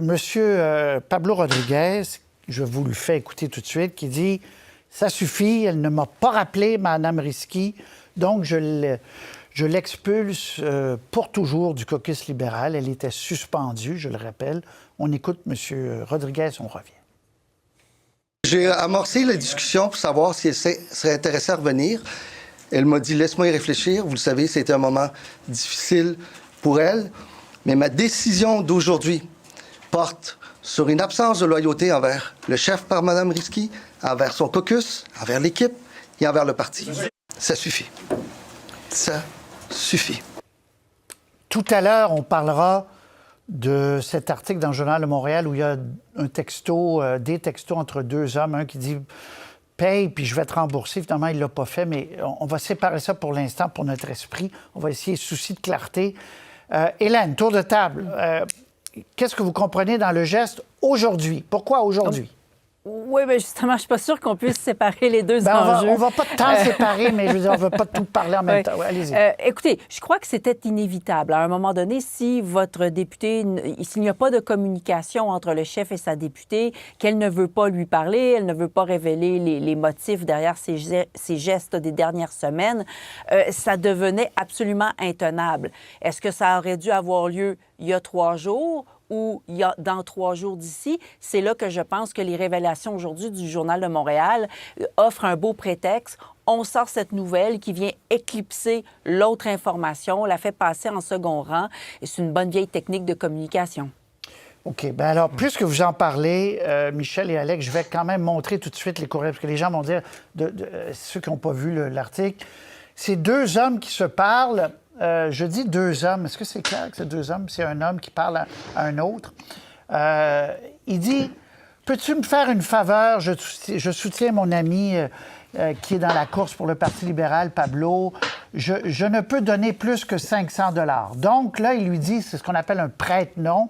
Monsieur Pablo Rodriguez, je vous le fais écouter tout de suite, qui dit « Ça suffit, elle ne m'a pas rappelé, Mme Risky, donc je l'expulse pour toujours du caucus libéral. Elle était suspendue, je le rappelle. » On écoute M. Rodriguez, on revient. J'ai amorcé la discussion pour savoir si elle serait intéressée à revenir. Elle m'a dit « Laisse-moi y réfléchir. » Vous le savez, c'était un moment difficile pour elle. Mais ma décision d'aujourd'hui porte sur une absence de loyauté envers le chef par Mme Risky, envers son caucus, envers l'équipe et envers le parti. Ça suffit. Ça suffit. Tout à l'heure, on parlera de cet article dans le Journal de Montréal où il y a un texto, des textos entre deux hommes, un qui dit « paye, puis je vais te rembourser ». Finalement, il ne l'a pas fait, mais on va séparer ça pour l'instant pour notre esprit. On va essayer, souci de clarté. Hélène, tour de table. Qu'est-ce que vous comprenez dans le geste aujourd'hui? Pourquoi aujourd'hui? Oui, bien justement, je ne suis pas sûre qu'on puisse séparer les deux enjeux. On ne va pas tant séparer, mais je veux dire, on ne va pas tout parler en même temps. Ouais, allez-y. Écoutez, je crois que c'était inévitable. À un moment donné, si votre député, s'il n'y a pas de communication entre le chef et sa députée, qu'elle ne veut pas lui parler, elle ne veut pas révéler les motifs derrière ces gestes des dernières semaines, ça devenait absolument intenable. Est-ce que ça aurait dû avoir lieu il y a 3 jours ou il y a dans 3 jours d'ici? C'est là que je pense que les révélations aujourd'hui du Journal de Montréal offrent un beau prétexte. On sort cette nouvelle qui vient éclipser l'autre information, la fait passer en second rang, et c'est une bonne vieille technique de communication. OK. Bien alors, puisque vous en parlez, Michel et Alex, je vais quand même montrer tout de suite les courriels, parce que les gens vont dire, ceux qui n'ont pas vu l'article, c'est 2 hommes qui se parlent. Je dis 2 hommes. Est-ce que c'est clair que c'est 2 hommes? C'est un homme qui parle à un autre. Il dit « Peux-tu me faire une faveur? Je soutiens mon ami qui est dans la course pour le Parti libéral, Pablo. Je ne peux donner plus que 500 $. Donc, là, il lui dit, c'est ce qu'on appelle un prête-nom.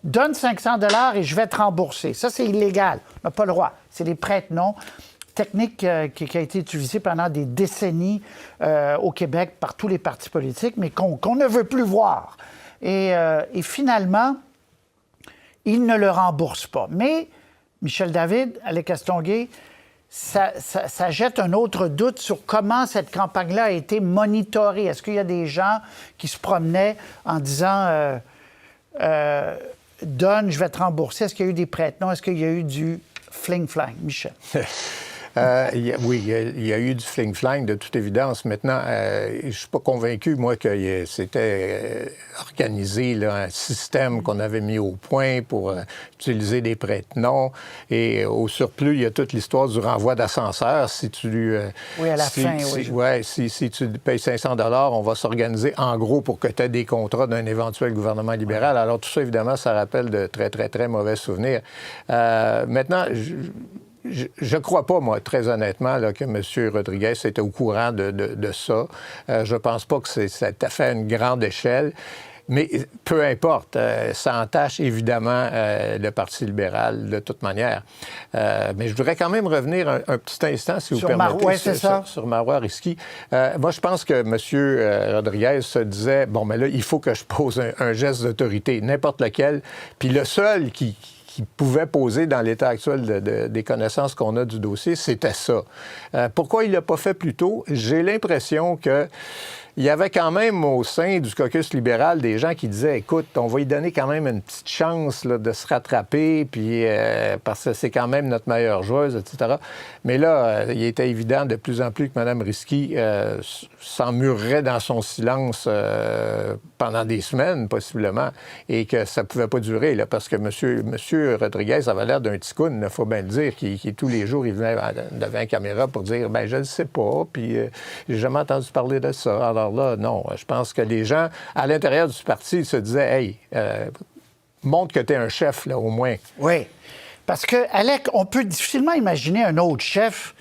Donne 500 $ et je vais te rembourser. Ça, c'est illégal. On n'a pas le droit. C'est des prête-noms. Technique qui a été utilisée pendant des décennies au Québec par tous les partis politiques, mais qu'on ne veut plus voir. Et finalement, il ne le rembourse pas. Mais, Michel David, Alex Castonguay, ça jette un autre doute sur comment cette campagne-là a été monitorée. Est-ce qu'il y a des gens qui se promenaient en disant donne, je vais te rembourser? Est-ce qu'il y a eu des prête-noms? Est-ce qu'il y a eu du fling-flang? Michel. Oui, il y a eu du fling-flang, de toute évidence. Maintenant, je ne suis pas convaincu, moi, que c'était organisé, là, un système qu'on avait mis au point pour utiliser des prête-noms. Et au surplus, il y a toute l'histoire du renvoi d'ascenseur. Si tu... oui, à la fin, oui. Oui, si tu payes 500 $, on va s'organiser en gros pour que tu aies des contrats d'un éventuel gouvernement libéral. Alors, tout ça, évidemment, ça rappelle de très, très, très mauvais souvenirs. Maintenant, je ne crois pas, moi, très honnêtement, là, que M. Rodriguez était au courant de ça. Je ne pense pas que ça a fait à une grande échelle. Mais peu importe, ça entache évidemment le Parti libéral de toute manière. Mais je voudrais quand même revenir un petit instant, si vous permettez, sur Marois Risky. Moi, je pense que M. Rodriguez se disait, bon, mais là, il faut que je pose un geste d'autorité, n'importe lequel. Puis le seul qui pouvait poser dans l'état actuel des connaissances qu'on a du dossier, c'était ça. Pourquoi il ne l'a pas fait plus tôt? J'ai l'impression que il y avait quand même au sein du caucus libéral des gens qui disaient « Écoute, on va lui donner quand même une petite chance là, de se rattraper, puis parce que c'est quand même notre meilleure joueuse, etc. » Mais là, il était évident de plus en plus que Mme Risky s'emmurerait dans son silence pendant des semaines, possiblement, et que ça ne pouvait pas durer, là, parce que M. Rodriguez avait l'air d'un ticoun, il faut bien le dire, qui tous les jours, il venait devant la caméra pour dire « Ben je ne sais pas, puis j'ai jamais entendu parler de ça. » Alors là, non, je pense que les gens, à l'intérieur du parti, se disaient « Hey, montre que tu es un chef, là, au moins. » Oui, parce que, Alec, on peut difficilement imaginer un autre chef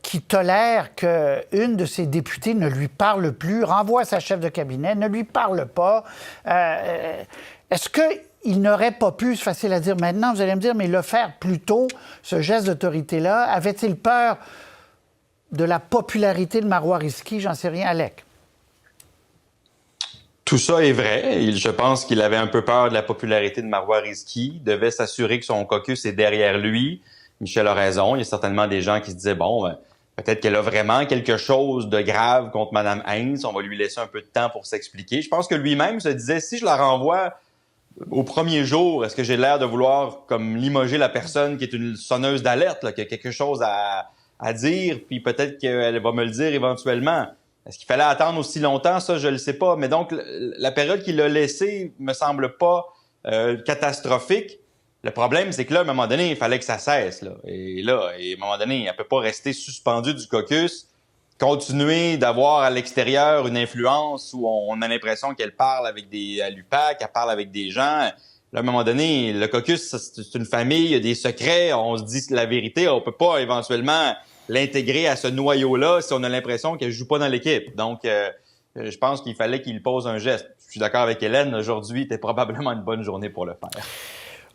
qui tolère qu'une de ses députées ne lui parle plus, renvoie sa chef de cabinet, ne lui parle pas. Est-ce qu'il n'aurait pas pu, c'est facile à dire maintenant, vous allez me dire, mais le faire plus tôt, ce geste d'autorité-là? Avait-il peur de la popularité de Marois Risky? J'en sais rien, Alec. Tout ça est vrai. Je pense qu'il avait un peu peur de la popularité de Marois Rizki. Il devait s'assurer que son caucus est derrière lui. Michel a raison. Il y a certainement des gens qui se disaient, bon, peut-être qu'elle a vraiment quelque chose de grave contre Mme Heinz. On va lui laisser un peu de temps pour s'expliquer. Je pense que lui-même se disait, si je la renvoie au premier jour, est-ce que j'ai l'air de vouloir comme limoger la personne qui est une sonneuse d'alerte, là, qui a quelque chose à dire, puis peut-être qu'elle va me le dire éventuellement. Est-ce qu'il fallait attendre aussi longtemps? Ça, je le sais pas. Mais donc, la période qu'il a laissée me semble pas catastrophique. Le problème, c'est que là, à un moment donné, il fallait que ça cesse. Là. Et à un moment donné, elle peut pas rester suspendue du caucus, continuer d'avoir à l'extérieur une influence où on a l'impression qu'elle parle avec à l'UPAC, qu'elle parle avec des gens. Là, à un moment donné, le caucus, c'est une famille, il y a des secrets, on se dit la vérité, on peut pas éventuellement l'intégrer à ce noyau-là si on a l'impression qu'elle joue pas dans l'équipe. Donc, je pense qu'il fallait qu'il pose un geste. Je suis d'accord avec Hélène, aujourd'hui était probablement une bonne journée pour le faire.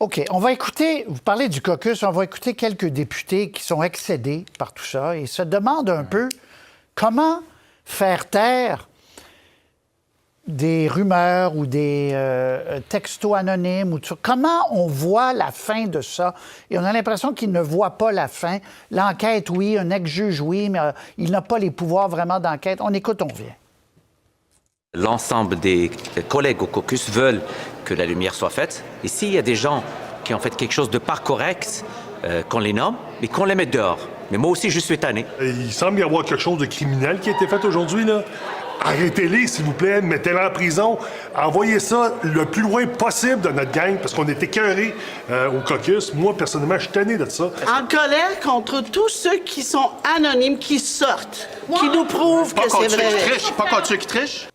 OK, on va écouter, vous parlez du caucus, on va écouter quelques députés qui sont excédés par tout ça et se demandent un peu comment faire taire des rumeurs ou des textos anonymes. Comment on voit la fin de ça? Et on a l'impression qu'ils ne voient pas la fin. L'enquête, oui, un ex-juge, oui, mais il n'a pas les pouvoirs vraiment d'enquête. On écoute, on revient. L'ensemble des collègues au caucus veulent que la lumière soit faite. Et s'il y a des gens qui ont fait quelque chose de pas correct, qu'on les nomme, mais qu'on les mette dehors. Mais moi aussi, je suis tanné. Il semble y avoir quelque chose de criminel qui a été fait aujourd'hui, là. Arrêtez-les, s'il vous plaît, mettez-les en prison. Envoyez ça le plus loin possible de notre gang, parce qu'on est écœurés au caucus. Moi, personnellement, je suis tanné de ça. En colère contre tous ceux qui sont anonymes, qui sortent, qui nous prouvent que c'est vrai. Pas contre ceux qui trichent.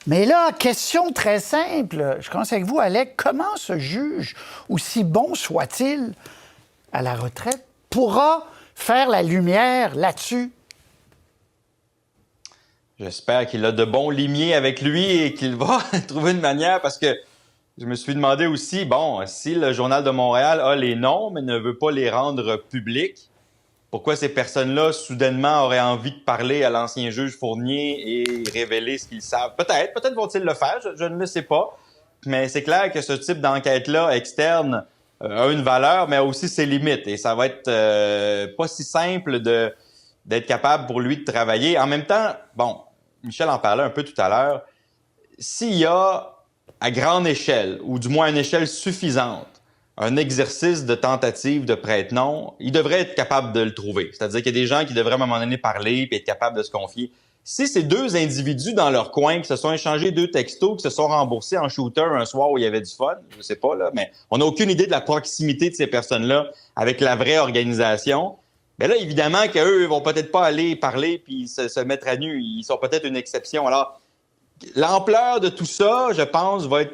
Mais là, question très simple. Je commence avec vous, Alec. Comment ce juge, aussi bon soit-il à la retraite, pourra faire la lumière là-dessus? J'espère qu'il a de bons limiers avec lui et qu'il va trouver une manière, parce que je me suis demandé aussi, bon, si le Journal de Montréal a les noms, mais ne veut pas les rendre publics, pourquoi ces personnes-là, soudainement, auraient envie de parler à l'ancien juge Fournier et révéler ce qu'ils savent? Peut-être vont-ils le faire, je ne le sais pas. Mais c'est clair que ce type d'enquête-là, externe, a une valeur, mais a aussi ses limites. Et ça va être pas si simple d'être capable pour lui de travailler. En même temps, bon, Michel en parlait un peu tout à l'heure, s'il y a à grande échelle, ou du moins à une échelle suffisante, un exercice de tentative de prête-nom, il devrait être capable de le trouver. C'est-à-dire qu'il y a des gens qui devraient à un moment donné parler et être capables de se confier. Si ces deux individus dans leur coin, qui se sont échangés 2 textos, qui se sont remboursés en shooter un soir où il y avait du fun, je sais pas, là, mais on n'a aucune idée de la proximité de ces personnes-là avec la vraie organisation. Mais là, évidemment qu'eux vont peut-être pas aller parler puis se mettre à nu. Ils sont peut-être une exception. Alors, l'ampleur de tout ça, je pense, va être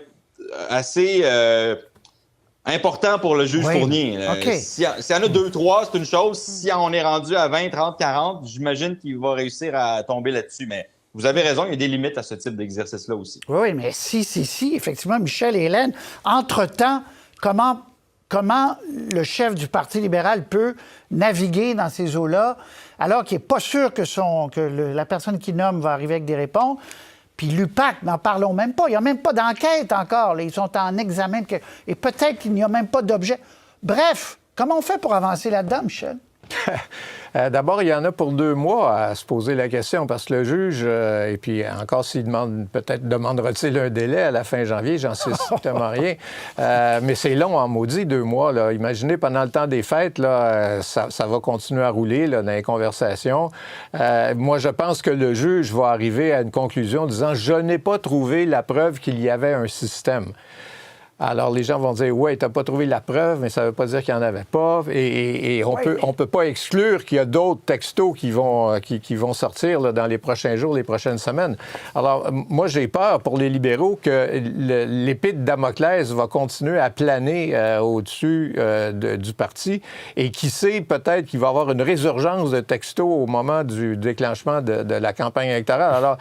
assez important pour le juge Fournier. Okay. S'il y en a 2-3, c'est une chose. Si on est rendu à 20, 30, 40, j'imagine qu'il va réussir à tomber là-dessus. Mais vous avez raison, il y a des limites à ce type d'exercice-là aussi. Oui, mais si, effectivement, Michel et Hélène, entre-temps, comment le chef du Parti libéral peut naviguer dans ces eaux-là alors qu'il n'est pas sûr que la personne qui nomme va arriver avec des réponses? Puis l'UPAC, n'en parlons même pas. Il n'y a même pas d'enquête encore. Là. Ils sont en examen. Et peut-être qu'il n'y a même pas d'objet. Bref, comment on fait pour avancer là-dedans, Michel? D'abord, il y en a pour 2 mois à se poser la question, parce que le juge, et puis encore s'il demande, peut-être demandera-t-il un délai à la fin janvier, j'en sais strictement rien. Mais c'est long en maudit, 2 mois. Là. Imaginez, pendant le temps des fêtes, là, ça va continuer à rouler là, dans les conversations. Moi, je pense que le juge va arriver à une conclusion en disant « Je n'ai pas trouvé la preuve qu'il y avait un système ». Alors, les gens vont dire, ouais, t'as pas trouvé la preuve, mais ça veut pas dire qu'il n'y en avait pas. Et on peut pas exclure qu'il y a d'autres textos qui vont sortir là, dans les prochains jours, les prochaines semaines. Alors, moi, j'ai peur pour les libéraux que l'épée de Damoclès va continuer à planer au-dessus du parti. Et qui sait, peut-être qu'il va y avoir une résurgence de textos au moment du déclenchement de la campagne électorale. Alors,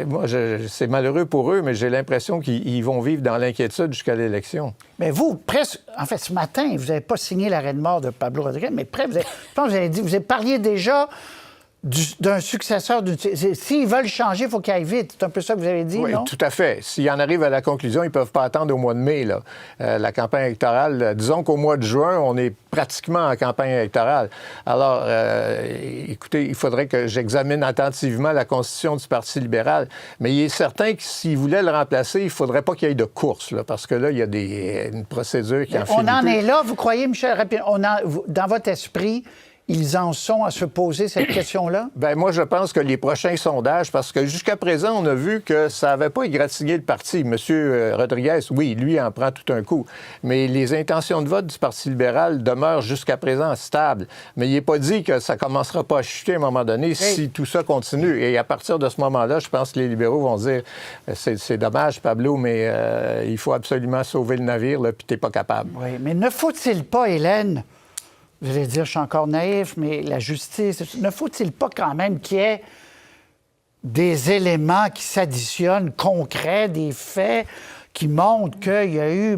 moi, c'est malheureux pour eux, mais j'ai l'impression qu'ils vont vivre dans l'inquiétude jusqu'à l'élection. Mais vous, presque, en fait, ce matin, vous n'avez pas signé l'arrêt de mort de Pablo Rodriguez, mais je pense que vous avez dit, vous avez parlé déjà d'un successeur. S'ils veulent changer, il faut qu'ils aillent vite. C'est un peu ça que vous avez dit, Oui, non? tout à fait. S'ils en arrivent à la conclusion, ils ne peuvent pas attendre au mois de mai, là. La campagne électorale, disons qu'au mois de juin, on est pratiquement en campagne électorale. Alors, écoutez, il faudrait que j'examine attentivement la constitution du Parti libéral, mais il est certain que s'ils voulaient le remplacer, il ne faudrait pas qu'il y ait de course, là, parce que là, il y a une procédure qui en finit On en plus. est là, vous croyez, Michel, rapidement, dans votre esprit, ils en sont à se poser cette question-là? Bien, moi, je pense que les prochains sondages, parce que jusqu'à présent, on a vu que ça n'avait pas égratigné le parti. M. Rodriguez, oui, lui, en prend tout un coup. Mais les intentions de vote du Parti libéral demeurent jusqu'à présent stables. Mais il n'est pas dit que ça ne commencera pas à chuter à un moment donné si tout ça continue. Et à partir de ce moment-là, je pense que les libéraux vont dire c'est dommage, Pablo, mais il faut absolument sauver le navire, là, puis tu n'es pas capable. Oui, mais ne faut-il pas, Hélène, vous allez dire, je suis encore naïf, mais la justice, ne faut-il pas quand même qu'il y ait des éléments qui s'additionnent, concrets, des faits qui montrent qu'il y a eu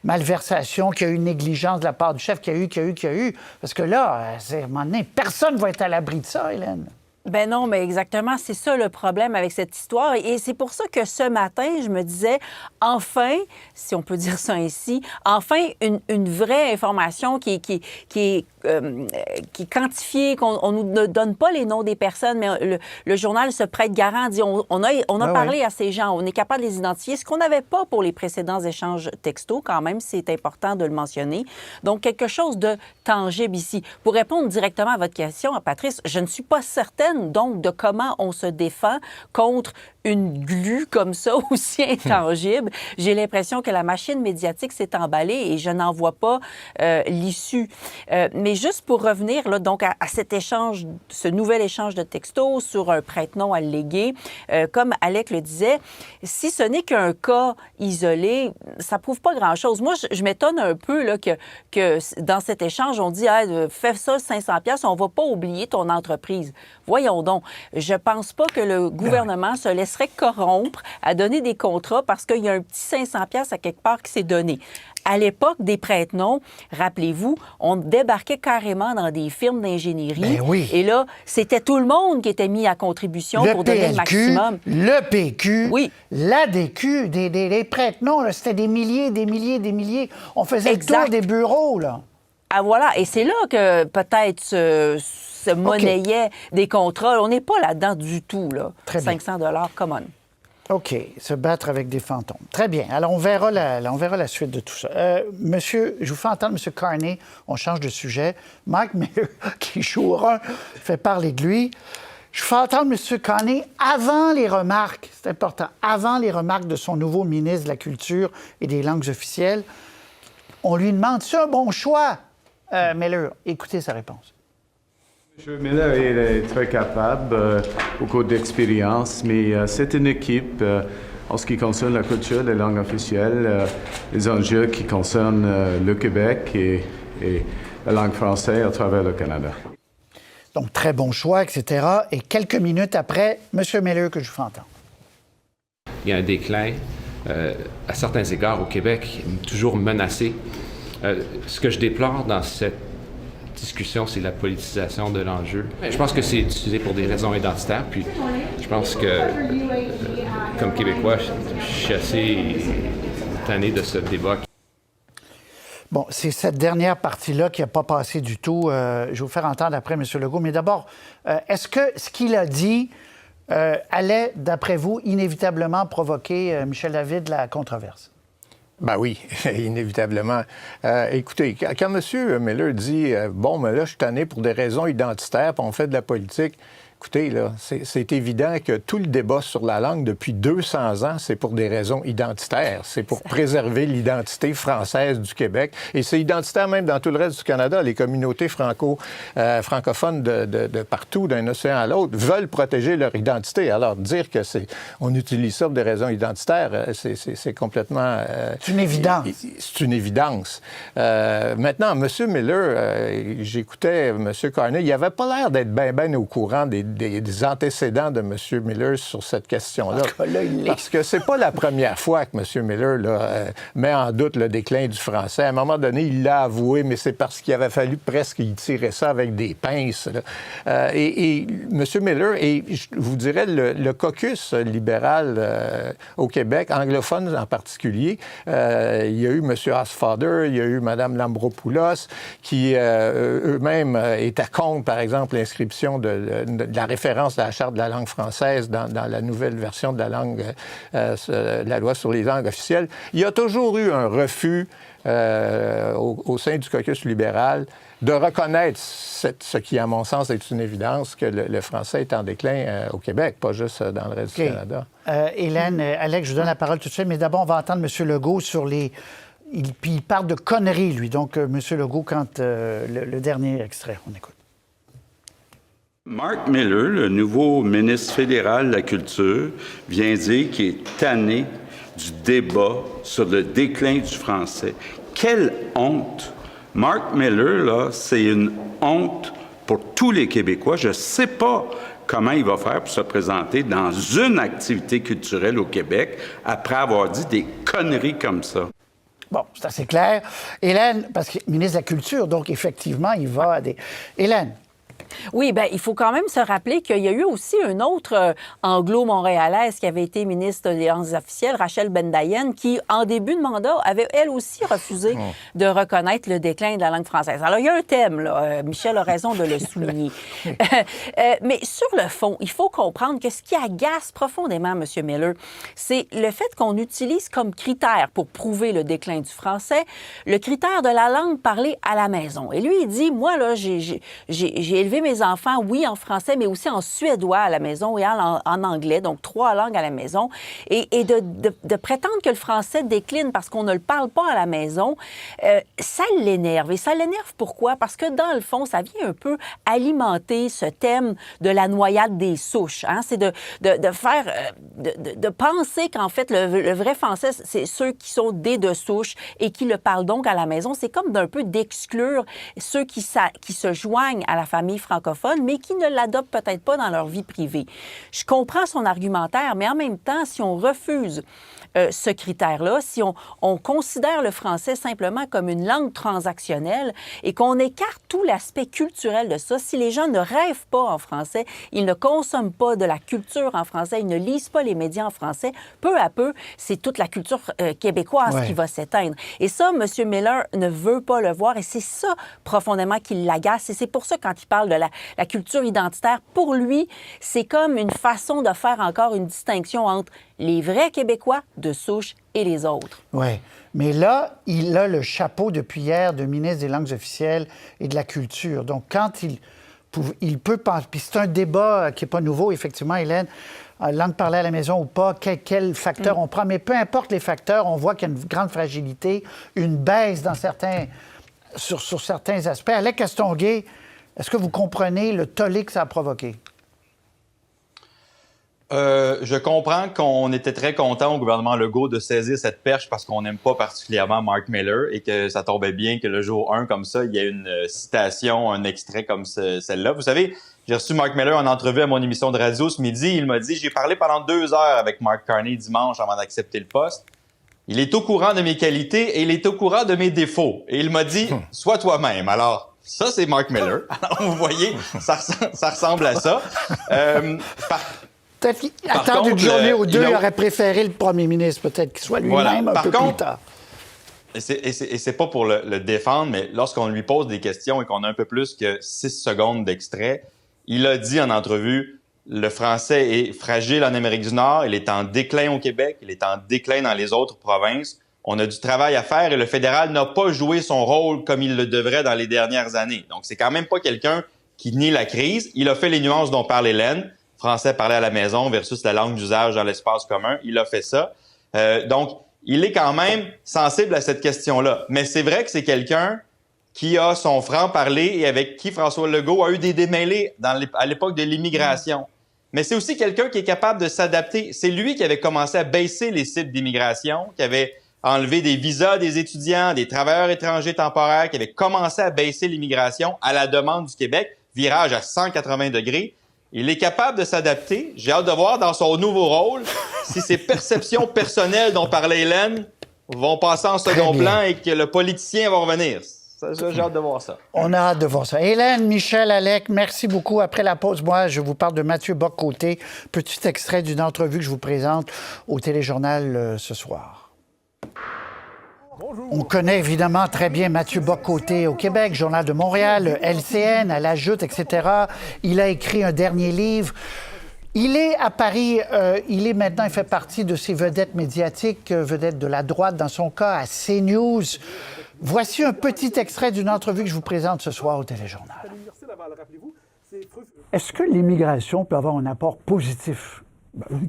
malversation, qu'il y a eu négligence de la part du chef, qu'il y a eu. Parce que là, à un moment donné, personne ne va être à l'abri de ça, Hélène. Ben non, mais exactement, c'est ça le problème avec cette histoire. Et c'est pour ça que ce matin, je me disais, enfin, si on peut dire ça ainsi, enfin, une vraie information qui est quantifiée, qu'on ne donne pas les noms des personnes, mais le journal se prête garant, dit on a parlé à ces gens, on est capable de les identifier, ce qu'on n'avait pas pour les précédents échanges textos, quand même, c'est important de le mentionner. Donc, quelque chose de tangible ici. Pour répondre directement à votre question, Patrice, je ne suis pas certaine donc de comment on se défend contre une glu comme ça, aussi intangible. J'ai l'impression que la machine médiatique s'est emballée et je n'en vois pas l'issue. Mais juste pour revenir là, donc à cet échange, ce nouvel échange de textos sur un prête-nom allégué, comme Alec le disait, si ce n'est qu'un cas isolé, ça prouve pas grand-chose. Moi, je m'étonne un peu là, que dans cet échange, on dit fais ça 500$, on va pas oublier ton entreprise. Voyons donc, je pense pas que le gouvernement se laisserait corrompre à donner des contrats parce qu'il y a un petit 500$ à quelque part qui s'est donné. À l'époque des prête-noms, rappelez-vous, on débarquait carrément dans des firmes d'ingénierie. Ben oui. Et là, c'était tout le monde qui était mis à contribution pour donner le maximum. Le PQ, oui. l'ADQ, des prête-noms, là, c'était des milliers. On faisait le tour des bureaux, là. Ah voilà, et c'est là que peut-être se monnayaient des contrats. On n'est pas là-dedans du tout, là. Très bien. 500$, come on. OK, se battre avec des fantômes. Très bien. Alors, on verra la suite de tout ça. Monsieur, je vous fais entendre M. Carney. On change de sujet. Mike Miller, qui joue au run, fait parler de lui. Je vous fais entendre M. Carney avant les remarques, c'est important, avant les remarques de son nouveau ministre de la Culture et des langues officielles. On lui demande, c'est un bon choix, Miller. Écoutez sa réponse. M. Miller est très capable, beaucoup d'expérience, mais c'est une équipe en ce qui concerne la culture, les langues officielles, les enjeux qui concernent le Québec et la langue française à travers le Canada. Donc, très bon choix, etc. Et quelques minutes après, M. Miller, que je vous fais entendre. Il y a un déclin, à certains égards, au Québec, toujours menacé. Ce que je déplore dans cette discussion, c'est la politisation de l'enjeu. Je pense que c'est utilisé pour des raisons identitaires, puis je pense que, comme Québécois, je suis assez tanné de ce débat. Bon, c'est cette dernière partie-là qui n'a pas passé du tout. Je vais vous faire entendre après, M. Legault. Mais d'abord, est-ce que ce qu'il a dit allait, d'après vous, inévitablement provoquer, Michel David, la controverse? Ben oui, inévitablement. Écoutez, quand M. Miller dit bon, mais là, je suis tanné pour des raisons identitaires, puis on fait de la politique. Écoutez, là, c'est évident que tout le débat sur la langue depuis 200 ans, c'est pour des raisons identitaires. C'est pour préserver l'identité française du Québec. Et c'est identitaire même dans tout le reste du Canada. Les communautés francophones de partout, d'un océan à l'autre, veulent protéger leur identité. Alors, dire que on utilise ça pour des raisons identitaires, c'est complètement... c'est une évidence. C'est une évidence. Maintenant, M. Miller, j'écoutais M. Carney, il n'avait pas l'air d'être bien au courant des des antécédents de M. Miller sur cette question-là. Là, il l'est. Parce que c'est pas la première fois que M. Miller là, met en doute le déclin du français. À un moment donné, il l'a avoué, mais c'est parce qu'il avait fallu presque y tirer ça avec des pinces. Et M. Miller, et je vous dirais, le caucus libéral au Québec, anglophone en particulier, il y a eu M. Hosfather, il y a eu Mme Lambropoulos, qui eux-mêmes étaient contre, par exemple, l'inscription de la référence de la Charte de la langue française dans la nouvelle version de la langue, la loi sur les langues officielles. Il y a toujours eu un refus au sein du caucus libéral de reconnaître ce qui, à mon sens, est une évidence, que le français est en déclin au Québec, pas juste dans le reste du Canada. Hélène, Alex, je vous donne la parole tout de suite, mais d'abord, on va entendre M. Legault sur les... Puis il parle de conneries, lui. Donc, M. Legault, quand le dernier extrait, on écoute. Mark Miller, le nouveau ministre fédéral de la Culture, vient dire qu'il est tanné du débat sur le déclin du français. Quelle honte! Mark Miller, là, c'est une honte pour tous les Québécois. Je ne sais pas comment il va faire pour se présenter dans une activité culturelle au Québec après avoir dit des conneries comme ça. Bon, c'est assez clair. Hélène, parce qu'il est ministre de la Culture, donc effectivement, il va à des... Hélène. Oui, bien, il faut quand même se rappeler qu'il y a eu aussi une autre anglo-montréalaise qui avait été ministre des langues officielles, Rachel Bendayen, qui, en début de mandat, avait elle aussi refusé de reconnaître le déclin de la langue française. Alors, il y a un thème, là. Michel a raison de le souligner. Mais sur le fond, il faut comprendre que ce qui agace profondément M. Miller, c'est le fait qu'on utilise comme critère pour prouver le déclin du français le critère de la langue parlée à la maison. Et lui, il dit, moi, là, j'ai élevé mes enfants, oui, en français, mais aussi en suédois à la maison et en anglais, donc 3 langues à la maison. Et de prétendre que le français décline parce qu'on ne le parle pas à la maison, ça l'énerve. Et ça l'énerve pourquoi? Parce que dans le fond, ça vient un peu alimenter ce thème de la noyade des souches. Hein? C'est de penser qu'en fait, le vrai français, c'est ceux qui sont des de souche et qui le parlent donc à la maison. C'est comme d'un peu d'exclure ceux qui se joignent à la famille francophone, mais qui ne l'adoptent peut-être pas dans leur vie privée. Je comprends son argumentaire, mais en même temps, si on refuse ce critère-là, si on considère le français simplement comme une langue transactionnelle et qu'on écarte tout l'aspect culturel de ça, si les gens ne rêvent pas en français, ils ne consomment pas de la culture en français, ils ne lisent pas les médias en français, peu à peu, c'est toute la culture québécoise qui va s'éteindre. Et ça, M. Miller ne veut pas le voir et c'est ça profondément qui l'agace. Et c'est pour ça, quand il parle de la culture identitaire, pour lui, c'est comme une façon de faire encore une distinction entre les vrais Québécois de souche et les autres. Oui, mais là, il a le chapeau depuis hier de ministre des langues officielles et de la culture. Donc, quand il peut penser... Puis c'est un débat qui n'est pas nouveau, effectivement, Hélène, langue parlée à la maison ou pas, quel facteur on prend. Mais peu importe les facteurs, on voit qu'il y a une grande fragilité, une baisse sur certains aspects. Alex Castonguay, est-ce que vous comprenez le tollé que ça a provoqué? Je comprends qu'on était très content au gouvernement Legault de saisir cette perche parce qu'on n'aime pas particulièrement Mark Miller et que ça tombait bien que le jour 1, comme ça, il y ait une citation, un extrait comme celle-là. Vous savez, j'ai reçu Mark Miller en entrevue à mon émission de radio ce midi. Il m'a dit, j'ai parlé pendant 2 heures avec Mark Carney dimanche avant d'accepter le poste. Il est au courant de mes qualités et il est au courant de mes défauts. Et il m'a dit, sois toi-même. Alors, ça, c'est Mark Miller. Alors, vous voyez, ça ressemble à ça. Peut-être qu'attendre une journée ou deux, il aurait préféré le premier ministre, peut-être qu'il soit lui-même un peu plus tard. Et c'est pas pour le défendre, mais lorsqu'on lui pose des questions et qu'on a un peu plus que 6 secondes d'extrait, il a dit en entrevue, le français est fragile en Amérique du Nord, il est en déclin au Québec, il est en déclin dans les autres provinces. On a du travail à faire et le fédéral n'a pas joué son rôle comme il le devrait dans les dernières années. Donc, c'est quand même pas quelqu'un qui nie la crise. Il a fait les nuances dont parle Hélène. Français parlé à la maison versus la langue d'usage dans l'espace commun. Il a fait ça. Donc, il est quand même sensible à cette question-là. Mais c'est vrai que c'est quelqu'un qui a son franc-parler et avec qui François Legault a eu des démêlés à l'époque de l'immigration. Mais c'est aussi quelqu'un qui est capable de s'adapter. C'est lui qui avait commencé à baisser les cibles d'immigration, qui avait enlevé des visas des étudiants, des travailleurs étrangers temporaires, qui avait commencé à baisser l'immigration à la demande du Québec, virage à 180 degrés. Il est capable de s'adapter. J'ai hâte de voir dans son nouveau rôle si ses perceptions personnelles dont parlait Hélène vont passer en second plan et que le politicien va revenir. Ça, j'ai hâte de voir ça. On a hâte de voir ça. Hélène, Michel, Alec, merci beaucoup. Après la pause, moi, je vous parle de Mathieu Bock-Côté. Petit extrait d'une entrevue que je vous présente au Téléjournal ce soir. On connaît évidemment très bien Mathieu Bock-Côté au Québec, Journal de Montréal, LCN, à la Joute, etc. Il a écrit un dernier livre. Il est à Paris, il fait partie de ces vedettes médiatiques, vedettes de la droite dans son cas, à CNews. Voici un petit extrait d'une entrevue que je vous présente ce soir au Téléjournal. Est-ce que l'immigration peut avoir un apport positif?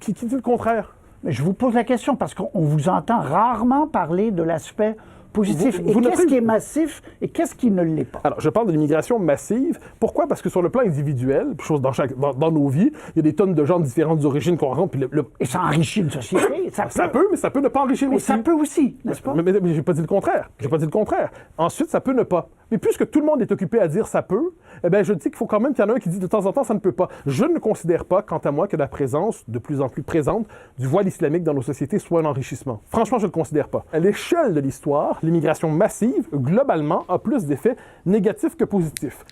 Qui dit le contraire? Mais je vous pose la question parce qu'on vous entend rarement parler de l'aspect positif. Et qu'est-ce qui est massif et qu'est-ce qui ne l'est pas? Alors, je parle de l'immigration massive. Pourquoi? Parce que sur le plan individuel, dans nos vies, il y a des tonnes de gens de différentes origines qu'on rencontre. Et ça enrichit une société. Ça peut, mais ça peut ne pas enrichir aussi. Ça peut aussi, n'est-ce pas? Mais j'ai pas dit le contraire. J'ai pas dit le contraire. Ensuite, ça peut ne pas. Mais puisque tout le monde est occupé à dire ça peut, eh bien, je dis qu'il faut quand même qu'il y en a un qui dit de temps en temps ça ne peut pas. Je ne considère pas, quant à moi, que la présence, de plus en plus présente, du voile islamique dans nos sociétés soit un enrichissement. Franchement, je ne le considère pas. À l'échelle de l'histoire, l'immigration massive, globalement, a plus d'effets négatifs que positifs.